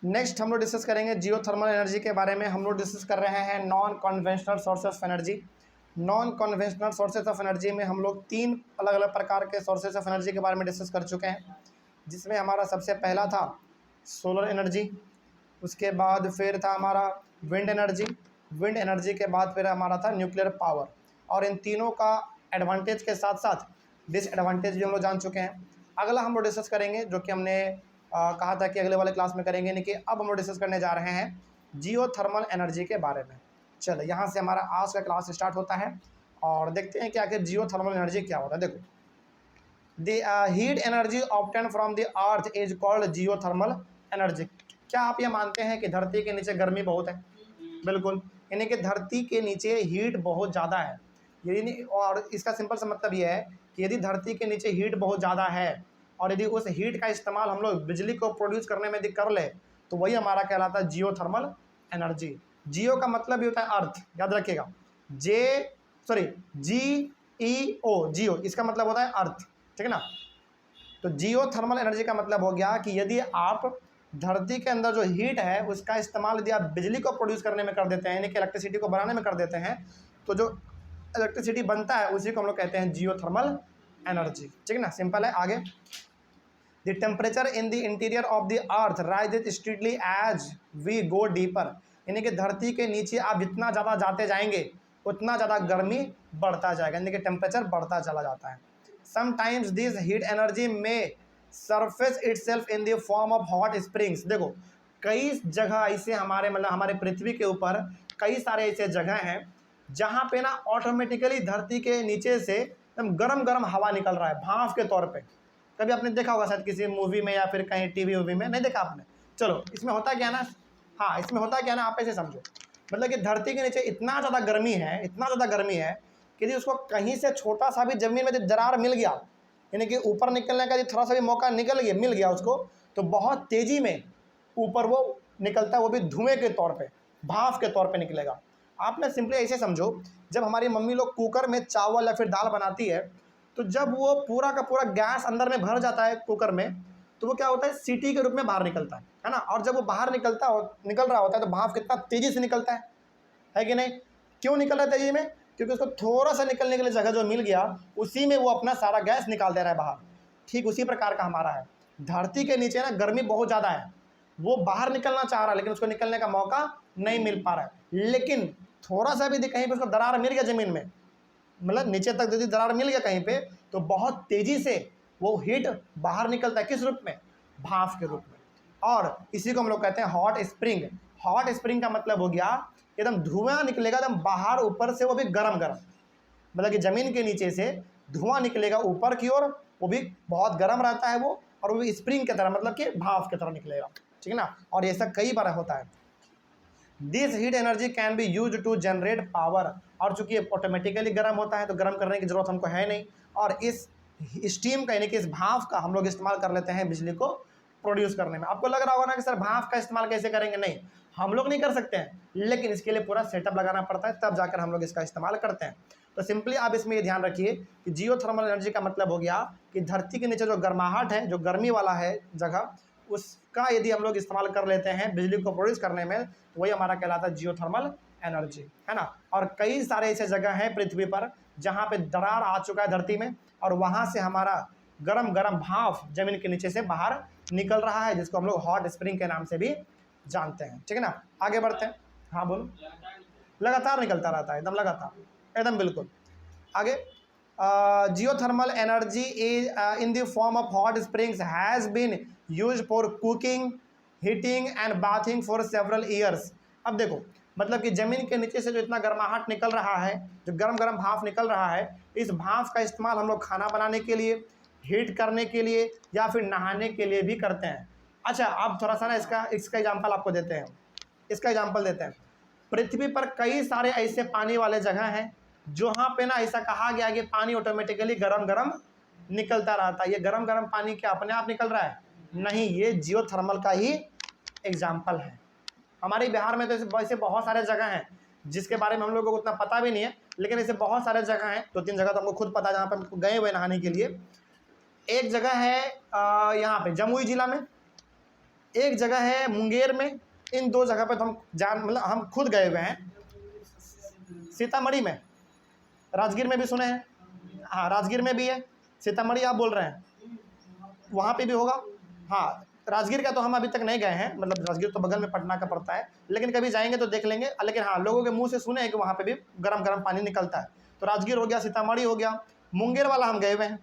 Next हम लोग discuss करेंगे जियो थर्मल एनर्जी के बारे में। हम लोग डिस्कस कर रहे हैं non conventional sources of energy. Non conventional sources of energy में हम लोग 3 अलग अलग प्रकार के सोर्सेज ऑफ एनर्जी के बारे में डिस्कस कर चुके हैं, जिसमें हमारा सबसे पहला था सोलर एनर्जी, उसके बाद फिर था हमारा विंड एनर्जी के बाद फिर हमारा था न्यूक्लियर पावर। और इन तीनों का एडवांटेज के साथ साथ डिसएडवांटेज भी हम लोग जान चुके हैं। अगला हम लोग डिस्कस करेंगे, जो कि हमने कहा था कि अगले वाले क्लास में करेंगे, नहीं कि अब हम लोग डिस्कस करने जा रहे हैं जियो थर्मल एनर्जी के बारे में। चलो यहाँ से हमारा आज का क्लास स्टार्ट होता है और देखते हैं कि आखिर जियो थर्मल एनर्जी क्या होता है। देखो, the heat energy obtain from the earth is called Jio thermal energy. क्या आप ये मानते हैं कि धरती के नीचे गर्मी बहुत है? बिल्कुल, यानी कि धरती के नीचे हीट बहुत ज़्यादा है। यदि और इसका सिंपल सा मतलब ये है कि यदि धरती के नीचे हीट बहुत ज़्यादा है और यदि उस हीट का इस्तेमाल हम लोग बिजली को प्रोड्यूस करने में यदि कर ले, तो वही हमारा कहलाता है जियो थर्मल एनर्जी। जियो का मतलब भी होता है अर्थ, याद रखिएगा, GEO, जियो, इसका मतलब होता है अर्थ, ठीक है ना। तो जियो थर्मल एनर्जी का मतलब हो गया कि यदि आप धरती के अंदर जो हीट है उसका इस्तेमाल यदि आप बिजली को प्रोड्यूस करने में कर देते हैं, यानी कि इलेक्ट्रिसिटी को बनाने में कर देते हैं, तो जो इलेक्ट्रिसिटी बनता है उसी को हम लोग कहते हैं जियो थर्मल एनर्जी, ठीक है ना। सिंपल है। आगे, the temperature in the interior of the earth rises steadily as we go deeper, यानी कि धरती के नीचे आप जितना ज़्यादा जाते जाएंगे उतना ज़्यादा गर्मी बढ़ता जाएगा, यानी कि टेम्परेचर बढ़ता चला जाता है। समटाइम्स दिस हीट एनर्जी में surface itself in the form of hot springs. देखो, कई जगह ऐसे हमारे पृथ्वी के ऊपर कई सारे ऐसे जगह हैं जहाँ पे ना ऑटोमेटिकली धरती के नीचे से एकदम गरम गरम हवा निकल रहा है भाप के तौर पे। कभी आपने देखा होगा शायद किसी मूवी में या फिर कहीं टीवी वूवी में, नहीं देखा आपने? चलो, इसमें होता क्या ना, हाँ, इसमें होता क्या ना, आप ऐसे समझो, मतलब कि धरती के नीचे इतना ज़्यादा गर्मी है कि यदि उसको कहीं से छोटा सा भी ज़मीन में यदि दरार मिल गया, यानी कि ऊपर निकलने का यदि थोड़ा सा भी मौका मिल गया उसको, तो बहुत तेज़ी में ऊपर वो निकलता है, वो भी धुएँ के तौर पर, भाप के तौर पर निकलेगा। आपने सिंपली ऐसे समझो, जब हमारी मम्मी लोग कुकर में चावल या फिर दाल बनाती है, तो जब वो पूरा का पूरा गैस अंदर में भर जाता है कुकर में, तो वो क्या होता है, सीटी के रूप में बाहर निकलता है ना। और जब वो बाहर निकल रहा होता है तो भाप कितना तेज़ी से निकलता है कि नहीं? क्यों निकल रहा है तेज़ी में? क्योंकि उसको थोड़ा सा निकलने के लिए जगह जो मिल गया, उसी में वो अपना सारा गैस निकाल दे रहा है बाहर। ठीक उसी प्रकार का हमारा है, धरती के नीचे ना गर्मी बहुत ज़्यादा है, वो बाहर निकलना चाह रहा है लेकिन उसको निकलने का मौका नहीं मिल पा रहा है। लेकिन थोड़ा सा भी कहीं पर उसको दरार मिल गया ज़मीन में, मतलब नीचे तक यदि दरार मिल गया कहीं पे, तो बहुत तेज़ी से वो हीट बाहर निकलता है। किस रूप में? भाप के रूप में। और इसी को हम लोग कहते हैं हॉट स्प्रिंग। हॉट स्प्रिंग का मतलब हो गया एकदम धुआं निकलेगा एकदम बाहर ऊपर से, वो भी गरम गरम, मतलब कि ज़मीन के नीचे से धुआं निकलेगा ऊपर की ओर, वो भी बहुत गर्म रहता है वो, और वो भी स्प्रिंग की तरह, मतलब कि भाप की तरह निकलेगा, ठीक है ना। और ये सब कई बार होता है। This heat energy can be use to generate power, और चूंकि ये ऑटोमेटिकली गर्म होता है तो गर्म करने की जरूरत हमको है नहीं, और इस स्टीम का यानी कि इस भाप का हम लोग इस्तेमाल कर लेते हैं बिजली को प्रोड्यूस करने में। आपको लग रहा होगा ना कि सर भाप का इस्तेमाल कैसे करेंगे? नहीं, हम लोग नहीं कर सकते हैं, लेकिन इसके लिए पूरा सेटअप लगाना पड़ता है, तब जाकर हम लोग इसका इस्तेमाल करते हैं। तो सिंपली आप इसमें ये ध्यान रखिए कि जियो थर्मल एनर्जी का मतलब हो गया कि धरती के नीचे जो गर्माहट है, जो गर्मी वाला है जगह, उसका यदि हम लोग इस्तेमाल कर लेते हैं बिजली को प्रोड्यूस करने में, तो वही हमारा कहलाता है जियो थर्मल एनर्जी, है ना। और कई सारे ऐसे जगह हैं पृथ्वी पर जहाँ पे दरार आ चुका है धरती में, और वहाँ से हमारा गरम गरम भाप जमीन के नीचे से बाहर निकल रहा है, जिसको हम लोग हॉट स्प्रिंग के नाम से भी जानते हैं, ठीक है ना। आगे बढ़ते हैं। हाँ बोलो। लगातार निकलता रहता है, एकदम लगातार, एकदम बिल्कुल। आगे, geothermal energy is in the form of hot springs has been used for cooking, heating and bathing for several years। अब देखो, मतलब कि ज़मीन के नीचे से जो इतना गर्माहट निकल रहा है, जो गरम गरम भाप निकल रहा है, इस भाप का इस्तेमाल हम लोग खाना बनाने के लिए, हीट करने के लिए, या फिर नहाने के लिए भी करते हैं। अच्छा, अब थोड़ा सा ना इसका एग्जाम्पल आपको देते हैं, इसका एग्जाम्पल देते हैं। पृथ्वी पर कई सारे ऐसे पानी वाले जगह हैं जहाँ पे ना ऐसा कहा गया कि पानी ऑटोमेटिकली गरम गरम निकलता रहता है। ये गरम गरम पानी क्या अपने आप निकल रहा है? नहीं, ये जियो थर्मल का ही एग्जाम्पल है। हमारे बिहार में तो ऐसे बहुत सारे जगह हैं जिसके बारे में हम लोगों को उतना पता भी नहीं है, लेकिन ऐसे बहुत सारे जगह हैं, 2-3 जगह तो हमको खुद पता है जहाँ पर हम गए हुए नहाने के लिए। एक जगह है यहाँ पे जमुई जिला में, एक जगह है मुंगेर में, इन 2 जगह पे तो हम मतलब हम खुद गए हुए हैं। सीतामढ़ी में, राजगीर में भी सुने हैं, हाँ राजगीर में भी है। सीतामढ़ी आप बोल रहे हैं, वहाँ पे भी होगा। हाँ, राजगीर का तो हम अभी तक नहीं गए हैं, मतलब राजगीर तो बगल में पटना का पड़ता है, लेकिन कभी जाएंगे तो देख लेंगे। लेकिन हाँ, लोगों के मुंह से सुने हैं कि वहाँ पे भी गरम गरम पानी निकलता है। तो राजगीर हो गया, सीतामढ़ी हो गया, मुंगेर वाला हम गए हुए हैं,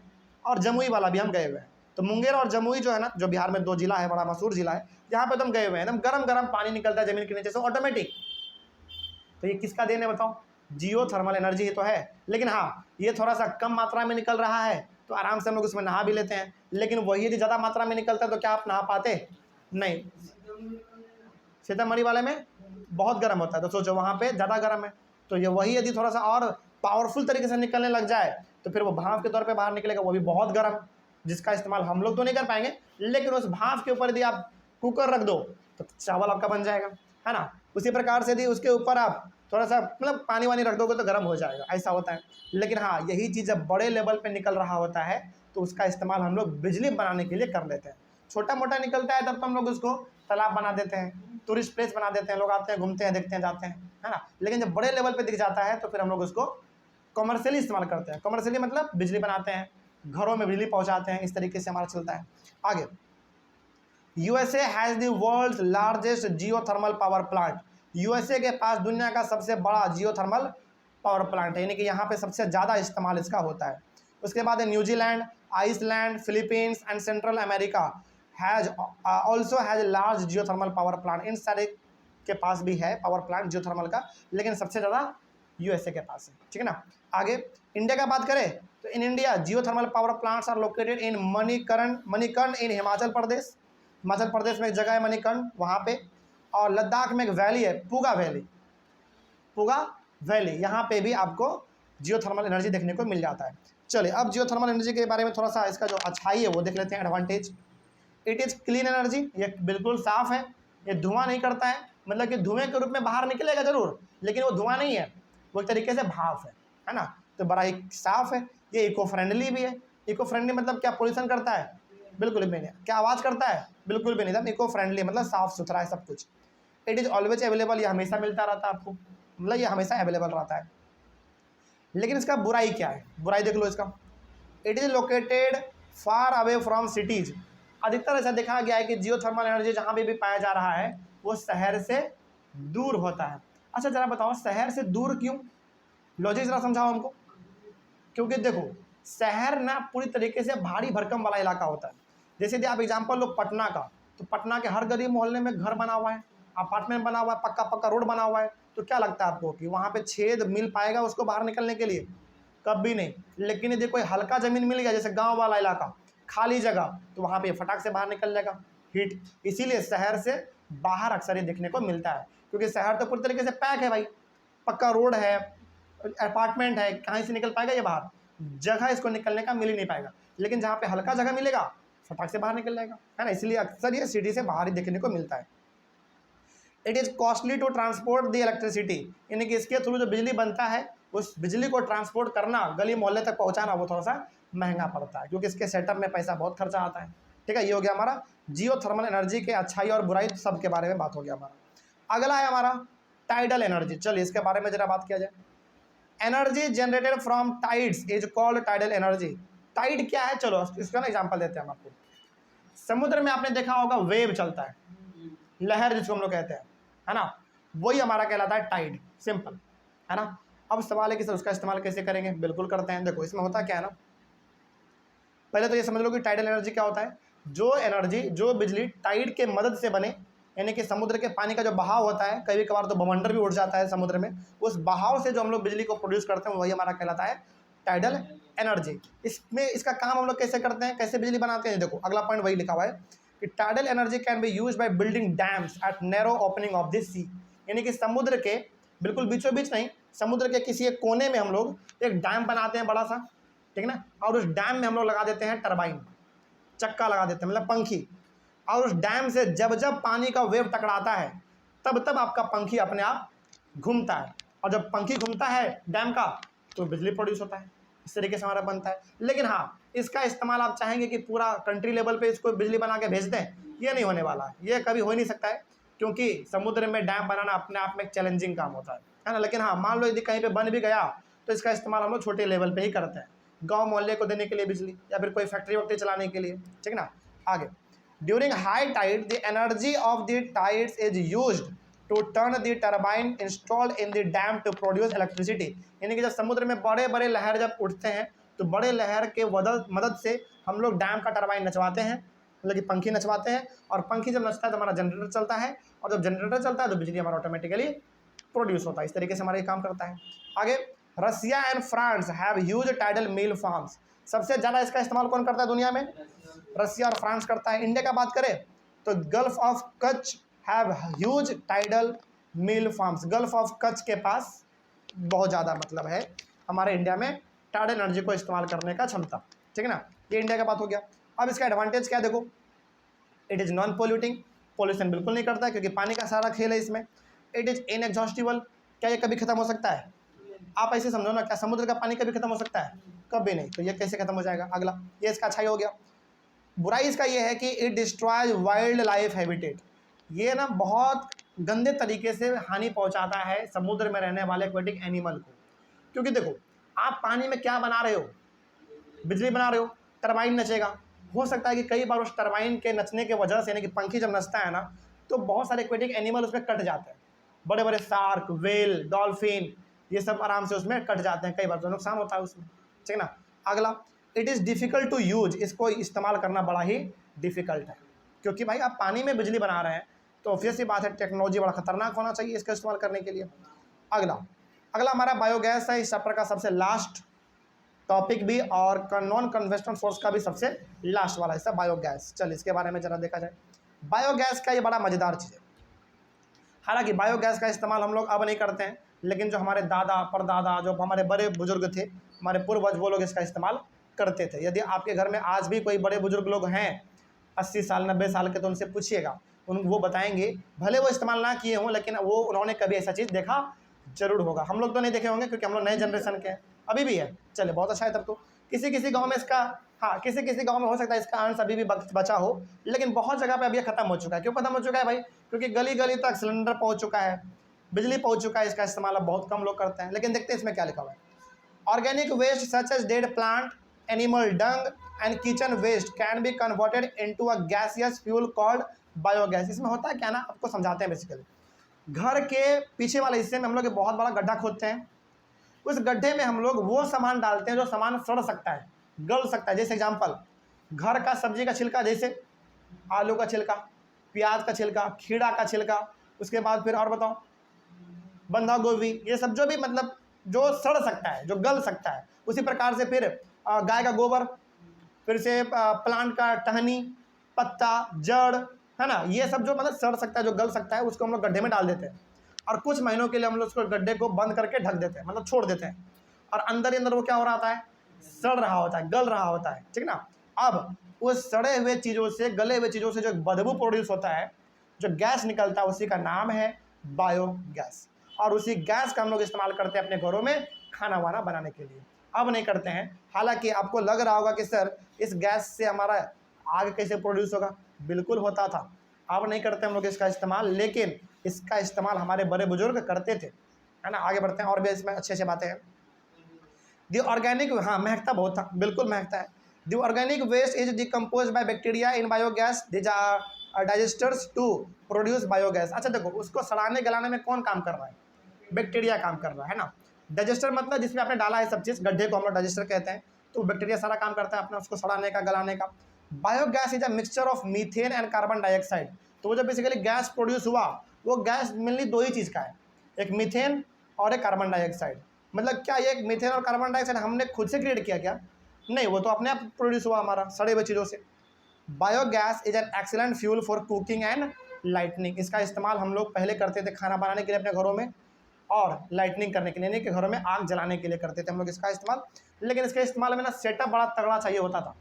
और जमुई वाला भी हम गए हुए हैं। तो मुंगेर और जमुई जो है ना, जो बिहार में 2 जिला है, बड़ा मशहूर जिला है, यहाँ पे तो हम गए हुए हैं। एकदम गरम गरम पानी निकलता है जमीन के नीचे से ऑटोमेटिक। तो ये किसका देन है बताओ? जियो थर्मल एनर्जी ही तो है। लेकिन हाँ, ये थोड़ा सा कम मात्रा में निकल रहा है, तो आराम से हम लोग उसमें नहा भी लेते हैं। लेकिन वही यदि ज़्यादा मात्रा में निकलता है तो क्या आप नहा पाते? नहीं। सीतामढ़ी वाले में बहुत गर्म होता है, तो सोचो वहाँ पे ज़्यादा गर्म है। तो ये वही यदि थोड़ा सा और पावरफुल तरीके से निकलने लग जाए तो फिर वो भाप के तौर पे बाहर निकलेगा, वो भी बहुत गर्म, जिसका इस्तेमाल हम लोग तो नहीं कर पाएंगे। लेकिन उस भाप के ऊपर यदि आप कुकर रख दो तो चावल आपका बन जाएगा, है ना। उसी प्रकार से यदि उसके ऊपर आप थोड़ा सा मतलब पानी वानी रख दोगे तो गर्म हो जाएगा, ऐसा होता है। लेकिन हाँ, यही चीज़ जब बड़े लेवल पे निकल रहा होता है तो उसका इस्तेमाल हम लोग बिजली बनाने के लिए कर लेते हैं। छोटा मोटा निकलता है तब तो हम लोग उसको तालाब बना देते हैं, टूरिस्ट प्लेस बना देते हैं, लोग आते हैं, घूमते हैं, देखते हैं, जाते हैं, है ना। लेकिन जब बड़े लेवल पे दिख जाता है तो फिर हम लोग उसको कमर्शियली इस्तेमाल करते हैं। कमर्शियली मतलब बिजली बनाते हैं, घरों में बिजली पहुंचाते हैं, इस तरीके से हमारा चलता है। आगे, USA has the world's largest geothermal power plant. USA के पास दुनिया का सबसे बड़ा जियोथर्मल पावर प्लांट है, यानी कि यहाँ पे सबसे ज़्यादा इस्तेमाल इसका होता है। उसके बाद है New Zealand, Iceland, Philippines and central America has also has large geothermal power plant. इन सारे के पास भी है पावर प्लांट जियोथर्मल का, लेकिन सबसे ज़्यादा यूएसए के पास है, ठीक है ना। आगे इंडिया का बात करें तो in India geothermal power plants are located in Manikaran in Himachal Pradesh. Himachal Pradesh में एक जगह है मणिकर्ण, वहाँ पे। और लद्दाख में एक वैली है, पुगा वैली, यहाँ पे भी आपको जियोथर्मल एनर्जी देखने को मिल जाता है। चलिए अब जियोथर्मल एनर्जी के बारे में थोड़ा सा इसका जो अच्छाई है वो देख लेते हैं, advantage. It is clean energy, ये बिल्कुल साफ है, ये धुआं नहीं करता है, मतलब कि धुएं के रूप में बाहर निकलेगा जरूर, लेकिन वो धुआं नहीं है, वो एक तरीके से भाप है ना। तो बड़ा ही साफ है। ये इको फ्रेंडली भी है। इको फ्रेंडली मतलब क्या पोल्यूशन करता है? बिल्कुल भी नहीं। क्या आवाज़ करता है? बिल्कुल भी नहीं। एकदम इको फ्रेंडली मतलब साफ सुथरा है सब कुछ। इट इज़ ऑलवेज अवेलेबल, ये हमेशा मिलता रहता है आपको, मतलब ये हमेशा अवेलेबल रहता है। लेकिन इसका बुराई क्या है? बुराई देख लो इसका। It is located far away from cities. अधिकतर ऐसा देखा गया है कि जियोथर्मल एनर्जी जहाँ भी पाया जा रहा है वो शहर से दूर होता है। अच्छा जरा बताओ, शहर से दूर क्यों? लॉजिक जरा समझाओ हमको। क्योंकि देखो, शहर ना पूरी तरीके से भारी भरकम वाला इलाका होता है। जैसे यदि आप एग्जाम्पल लो पटना का, तो पटना के हर गली मोहल्ले में घर बना हुआ है, अपार्टमेंट बना हुआ है, पक्का पक्का रोड बना हुआ है। तो क्या लगता है आपको कि वहाँ पे छेद मिल पाएगा उसको बाहर निकलने के लिए? कभी नहीं। लेकिन यदि कोई हल्का ज़मीन मिल गया, जैसे गाँव वाला इलाका, खाली जगह, तो वहाँ पे फटाक से बाहर निकल जाएगा हीट। इसीलिए शहर से बाहर अक्सर ये देखने को मिलता है, क्योंकि शहर तो पूरी तरीके से पैक है भाई, पक्का रोड है, अपार्टमेंट है, कहीं से निकल पाएगा ये बाहर? जगह इसको निकलने का मिल ही नहीं पाएगा। लेकिन जहाँ पे हल्का जगह मिलेगा फटाक से बाहर निकल जाएगा, है ना। इसलिए अक्सर ये सिटी से बाहर ही देखने को मिलता है। It is costly to transport the electricity, यानी कि इसके थ्रू जो बिजली बनता है उस बिजली को ट्रांसपोर्ट करना, गली मोहल्ले तक पहुँचाना, वो थोड़ा सा महंगा पड़ता है, क्योंकि इसके सेटअप में पैसा बहुत खर्चा आता है। ठीक है, ये हो गया हमारा जियो थर्मल एनर्जी के अच्छाई और बुराई सब के बारे में बात हो गया हमारा। अगला है हमारा टाइडल एनर्जी। चलिए इसके बारे में जरा बात किया जाए। Energy generated from tides is called tidal energy. Tide क्या है? चलो इसका ना एग्जांपल देते हैं हम आपको। समुद्र में आपने देखा होगा वेव चलता है, लहर जिसको हम लोग कहते हैं, है ना, वही हमारा कहलाता है टाइड, सिंपल, है ना। अब सवाल है कि सर उसका इस्तेमाल कैसे करेंगे? बिल्कुल करते हैं। देखो इसमें होता क्या है ना, पहले तो ये समझ लो कि टाइडल एनर्जी क्या होता है। जो एनर्जी, जो बिजली टाइड के मदद से बने, यानी कि समुद्र के पानी का जो बहाव होता है, कभी कभार तो बवंडर भी उड़ जाता है समुद्र में, उस बहाव से जो हम लोग बिजली को प्रोड्यूस करते हैं वही हमारा कहलाता है टाइडल एनर्जी। इसमें इसका काम हम लोग कैसे करते हैं, कैसे बिजली बनाते हैं? देखो अगला पॉइंट वही लिखा हुआ है कि tidal energy can be use by building dams at narrow opening of this sea, यानी कि समुद्र के बिल्कुल बीचों बीच नहीं, समुद्र के किसी एक कोने में हम लोग एक डैम बनाते हैं बड़ा सा, ठीक ना, और उस डैम में हम लोग लगा देते हैं टरबाइन, चक्का लगा देते हैं, मतलब पंखी, और उस डैम से जब जब पानी का वेव टकराता है तब तब आपका पंखी अपने आप घूमता है, और जब पंखी घूमता है डैम का तो बिजली प्रोड्यूस होता है। इस तरीके से हमारा बनता है। लेकिन हाँ, इसका इस्तेमाल आप चाहेंगे कि पूरा कंट्री लेवल पे इसको बिजली बना के भेज दें, ये नहीं होने वाला है, ये कभी हो ही नहीं सकता है, क्योंकि समुद्र में डैम बनाना अपने आप में एक चैलेंजिंग काम होता है ना। लेकिन हाँ, मान लो यदि कहीं पे बन भी गया तो इसका इस्तेमाल हम लोग छोटे लेवल पे ही करते हैं, गांव मोहल्ले को देने के लिए बिजली, या फिर कोई फैक्ट्री वैक्ट्री चलाने के लिए, ठीक ना। आगे, during high tide the energy of the tides is used to turn the turbine installed in the dam to produce electricity. यानी कि जब समुद्र में बड़े बड़े लहर जब उठते हैं तो बड़े लहर के मदद से हम लोग डैम का टर्बाइन नचवाते हैं, मतलब कि पंखी नचवाते हैं, और पंखी जब नचता है तो हमारा जनरेटर चलता है, और जब जनरेटर चलता है तो बिजली हमारा ऑटोमेटिकली प्रोड्यूस होता है। इस तरीके से हमारा ये काम करता है। आगे, Russia and France have huge tidal mill farms. सबसे ज़्यादा इसका इस्तेमाल कौन करता है दुनिया में? रसिया और फ्रांस करता है। इंडिया का बात करें तो gulf of Kutch have huge tidal mill farms. Gulf of Kutch के पास बहुत ज़्यादा मतलब है हमारे इंडिया में टाइडल एनर्जी को इस्तेमाल करने का क्षमता, ठीक है ना। ये इंडिया का बात हो गया। अब इसका एडवांटेज क्या है देखो, it is non polluting, pollution बिल्कुल नहीं करता है क्योंकि पानी का सारा खेल है इसमें। इट इज़ इनएग्जॉस्टिबल, क्या ये कभी खत्म हो सकता है? आप ऐसे समझो ना, क्या समुद्र का पानी कभी खत्म हो सकता है? कभी नहीं। तो ये कैसे खत्म हो जाएगा? अगला, ये इसका अच्छा ही हो गया। बुराई इसका ये है कि it destroys wild life habitat. ये ना बहुत गंदे तरीके से हानि पहुंचाता है समुद्र में रहने वाले एक्वेटिक एनिमल को। क्योंकि देखो, आप पानी में क्या बना रहे हो? बिजली बना रहे हो, टरबाइन नचेगा। हो सकता है कि कई बार उस टरबाइन के नचने की वजह से, यानी कि पंखी जब नचता है ना, तो बहुत सारे एक्वेटिक एनिमल उसमें कट जाते हैं। बड़े बड़े शार्क, वेल, डॉल्फिन, ये सब आराम से उसमें कट जाते हैं, कई बार तो नुकसान होता है उसमें, ठीक है ना। अगला, it is difficult to use. इसको इस्तेमाल करना बड़ा ही डिफ़िकल्ट है, क्योंकि भाई आप पानी में बिजली बना रहे हैं तो ऑब्वियस सी बात है टेक्नोलॉजी बड़ा खतरनाक होना चाहिए इसका इस्तेमाल करने के लिए। अगला हमारा बायोगैस है, इस चैप्टर का सबसे लास्ट टॉपिक भी, और नॉन कन्वेंशनल सोर्स का भी सबसे लास्ट वाला हिस्सा बायोगैस। चल इसके बारे में जरा देखा जाए। बायोगैस का ये बड़ा मज़ेदार चीज़ है। हालांकि बायोगैस का इस्तेमाल हम लोग अब नहीं करते हैं, लेकिन जो हमारे दादा परदादा, जो हमारे बड़े बुजुर्ग थे, हमारे पूर्वज, वो लोग इसका इस्तेमाल करते थे। यदि आपके घर में आज भी कोई बड़े बुजुर्ग लोग हैं 80 साल 90 साल के, तो उनसे पूछिएगा, वो बताएंगे, भले वो इस्तेमाल ना किए हों लेकिन उन्होंने कभी ऐसा चीज़ देखा जरूर होगा। हम लोग तो नहीं देखे होंगे क्योंकि हम लोग नए जनरेशन के हैं, अभी भी है। चले बहुत अच्छा है तब तो। किसी किसी गांव में इसका, हाँ किसी किसी गांव में हो सकता है इसका अंश अभी भी बचा हो, लेकिन बहुत जगह पे अभी ये खत्म हो चुका है। क्यों खत्म हो चुका है भाई? क्योंकि गली गली तक सिलेंडर पहुंच चुका है, बिजली पहुंच चुका है, इसका इस्तेमाल अब बहुत कम लोग करते हैं। लेकिन देखते हैं इसमें क्या लिखा हुआ है। Organic waste such as dead plant, animal dung and kitchen waste can be converted into a gaseous fuel called biogas. इसमें होता है क्या ना, आपको समझाते हैं। बेसिकली घर के पीछे वाले हिस्से में हम लोग एक बहुत बड़ा गड्ढा खोदते हैं। उस गड्ढे में हम लोग वो सामान डालते हैं जो सामान सड़ सकता है, गल सकता है। जैसे एग्जांपल, घर का सब्जी का छिलका, जैसे आलू का छिलका, प्याज का छिलका, खीरा का छिलका, उसके बाद फिर और बताओ बंधा गोभी, ये सब जो भी मतलब जो सड़ सकता है, जो गल सकता है। उसी प्रकार से फिर गाय का गोबर, फिर से प्लांट का टहनी, पत्ता, जड़, है ना, ये सब जो मतलब सड़ सकता है, जो गल सकता है, उसको हम लोग गड्ढे में डाल देते हैं। और कुछ महीनों के लिए हम लोग उसको गड्ढे को बंद करके ढक देते हैं, मतलब छोड़ देते हैं। और अंदर ही अंदर वो क्या हो रहा है? सड़ रहा होता है, गल रहा होता है, ठीक ना। अब उस सड़े हुए चीज़ों से, गले हुए चीज़ों से जो बदबू प्रोड्यूस होता है, जो गैस निकलता है, उसी का नाम है बायोगैस। और उसी गैस का हम लोग इस्तेमाल करते हैं अपने घरों में खाना वाना बनाने के लिए। अब नहीं करते हैं। हालांकि आपको लग रहा होगा कि सर इस गैस से हमारा आग कैसे प्रोड्यूस होगा? बिल्कुल होता था। अब नहीं करते हम लोग इसका इस्तेमाल, लेकिन इसका इस्तेमाल हमारे बड़े बुजुर्ग करते थे, है ना। आगे बढ़ते हैं, और भी इसमें अच्छी अच्छी बातें हैं। दी ऑर्गेनिक, हाँ महकता बहुत था, बिल्कुल महकता है। The organic waste is decompose by bacteria in biogas digesters to produce biogas. अच्छा देखो, उसको सड़ाने गलाने में कौन काम कर रहा है? बैक्टीरिया काम कर रहा है ना। डाइजेस्टर मतलब जिसमें आपने डाला है सब चीज़, गड्ढे को हम लोग डाइजेस्टर कहते हैं। तो बैक्टीरिया सारा काम करता है अपना उसको सड़ाने का, गलाने का। Biogas is a mixture of methane and carbon dioxide. तो वो जो बेसिकली गैस प्रोड्यूस हुआ, वो गैस मेनली दो ही चीज़ का है, एक मीथेन और एक कार्बन डाइऑक्साइड। मतलब क्या ये मीथेन और कार्बन डाइऑक्साइड हमने खुद से क्रिएट किया क्या? नहीं, वो तो अपने आप प्रोड्यूस हुआ हमारा सड़े हुए चीज़ों से। Biogas is an excellent fuel for cooking and lightning. इसका इस्तेमाल हम लोग पहले करते थे खाना बनाने के लिए अपने घरों में, और लाइटनिंग करने के लिए, यानी कि घरों में आग जलाने के लिए करते थे हम लोग इसका इस्तेमाल। लेकिन इसके इस्तेमाल में ना सेटअप बड़ा तगड़ा चाहिए होता था,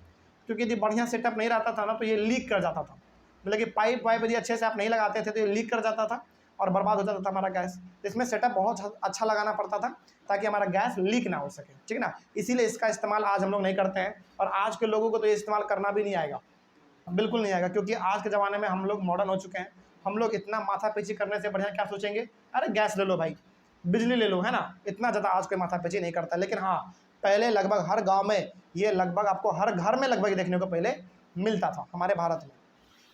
क्योंकि यदि बढ़िया सेटअप नहीं रहता था ना तो ये लीक कर जाता था। मतलब कि पाइप वाइप यदि अच्छे से आप नहीं लगाते थे तो ये लीक कर जाता था और बर्बाद हो जाता था हमारा गैस। तो इसमें सेटअप बहुत अच्छा लगाना पड़ता था ताकि हमारा गैस लीक ना हो सके, ठीक है ना। इसीलिए इसका इस्तेमाल आज हम लोग नहीं करते हैं, और आज के लोगों को तो ये इस्तेमाल करना भी नहीं आएगा। बिल्कुल नहीं आएगा, क्योंकि आज के ज़माने में हम लोग मॉडर्न हो चुके हैं। हम लोग इतना माथापैची करने से बढ़िया क्या सोचेंगे, अरे गैस ले लो भाई, बिजली ले लो, है ना। इतना ज़्यादा आज कोई माथापैची नहीं करता। लेकिन हाँ, पहले लगभग हर गांव में, ये लगभग आपको हर घर में लगभग देखने को पहले मिलता था हमारे भारत में।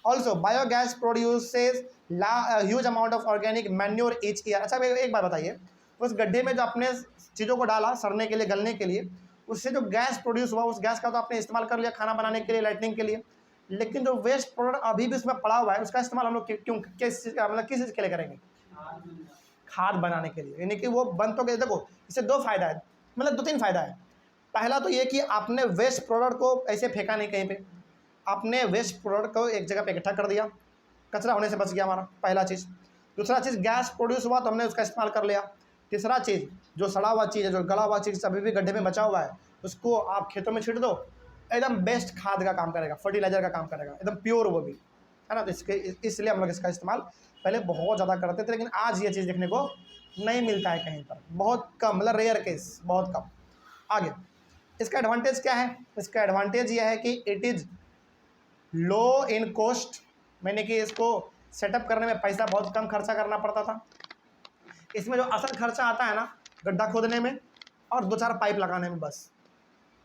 Also biogas produces huge amount of organic manure each year. अच्छा एक बात बताइए, उस गड्ढे में जो आपने चीज़ों को डाला सड़ने के लिए, गलने के लिए, उससे जो गैस प्रोड्यूस हुआ, उस गैस का तो आपने इस्तेमाल कर लिया खाना बनाने के लिए, लाइटनिंग के लिए, लेकिन जो वेस्ट प्रोडक्ट अभी भी उसमें पड़ा हुआ है, उसका इस्तेमाल हम लोग क्यों, किस चीज़ का, मतलब किस चीज़ के लिए करेंगे? खाद बनाने के लिए। यानी कि वो बन तो गए। देखो, इससे दो फायदा है, मतलब दो तीन फायदा है। पहला तो ये कि आपने वेस्ट प्रोडक्ट को ऐसे फेंका नहीं कहीं पे, आपने वेस्ट प्रोडक्ट को एक जगह पे इकट्ठा कर दिया, कचरा होने से बच गया हमारा, पहला चीज़। दूसरा चीज़, गैस प्रोड्यूस हुआ तो हमने उसका इस्तेमाल कर लिया। तीसरा चीज़, जो सड़ा हुआ चीज़ है, जो गला हुआ चीज़ अभी भी गड्ढे में बचा हुआ है, उसको आप खेतों में छीट दो, एकदम बेस्ट खाद का काम करेगा, फर्टिलाइजर का काम करेगा, एकदम प्योर वो भी, है ना। तो इसलिए हम लोग इसका इस्तेमाल पहले बहुत ज़्यादा करते थे, लेकिन आज ये चीज़ देखने को नहीं मिलता है कहीं पर, बहुत कम, मतलब रेयर केस, बहुत कम। आगे इसका एडवांटेज क्या है? इसका एडवांटेज ये है कि it is low in cost, मैंने कि इसको सेटअप करने में पैसा बहुत कम खर्चा करना पड़ता था। इसमें जो असल खर्चा आता है ना, गड्ढा खोदने में और दो चार पाइप लगाने में, बस,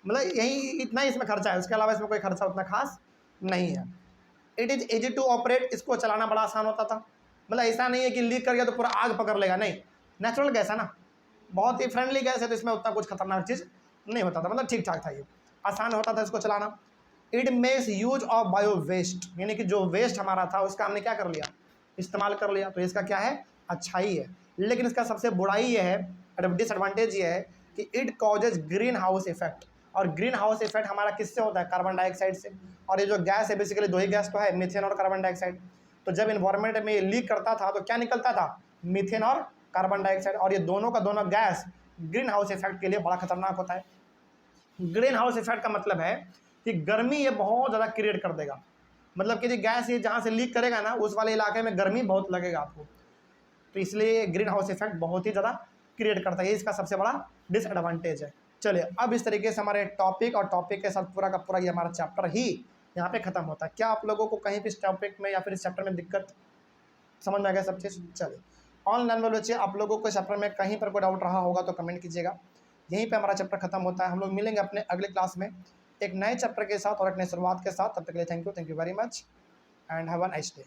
मतलब यही इतना ही इसमें खर्चा है, उसके अलावा इसमें कोई खर्चा उतना खास नहीं है। It is easy to operate, इसको चलाना बड़ा आसान होता था। मतलब ऐसा नहीं है कि लीक कर गया तो पूरा आग पकड़ लेगा, नहीं, नेचुरल गैस है ना, बहुत ही फ्रेंडली गैस है, तो इसमें उतना कुछ खतरनाक चीज़ नहीं होता था, मतलब ठीक ठाक था, ये आसान होता था इसको चलाना। It makes use of bio waste, यानी कि जो वेस्ट हमारा था उसका हमने क्या कर लिया, इस्तेमाल कर लिया। तो इसका क्या है, अच्छाई है। लेकिन इसका सबसे बुराई ये है, डिसएडवांटेज ये है कि it causes green house effect. और ग्रीन हाउस इफेक्ट हमारा किससे होता है? कार्बन डाइऑक्साइड से। और ये जो गैस है बेसिकली दो ही गैस तो है, मीथेन और कार्बन डाइऑक्साइड। तो जब इन्वायरमेंट में लीक करता था तो क्या निकलता था? मीथेन और कार्बन डाइऑक्साइड। और ये दोनों का दोनों गैस ग्रीन हाउस इफेक्ट के लिए बड़ा खतरनाक होता है। ग्रीन हाउस इफेक्ट का मतलब है कि गर्मी ये बहुत ज़्यादा क्रिएट कर देगा, मतलब कि गैस ये जहाँ से लीक करेगा ना, उस वाले इलाके में गर्मी बहुत लगेगा आपको। तो इसलिए ग्रीन हाउस इफेक्ट बहुत ही ज़्यादा क्रिएट करता है, ये इसका सबसे बड़ा डिसएडवांटेज है। चलिए, अब इस तरीके से हमारे टॉपिक और टॉपिक के साथ पूरा का पूरा ये हमारा चैप्टर ही यहाँ पे ख़त्म होता है। क्या आप लोगों को कहीं भी इस टॉपिक में या फिर इस चैप्टर में दिक्कत समझ में आ गया सब चीज़? चलिए, ऑनलाइन वाले बच्चे, आप लोगों को इस चैप्टर में कहीं पर कोई डाउट रहा होगा तो कमेंट कीजिएगा। यहीं पे हमारा चैप्टर खत्म होता है। हम लोग मिलेंगे अपने अगले क्लास में एक नए चैप्टर के साथ और एक नई शुरुआत के साथ। तब तक के लिए thank you very much and have a nice day.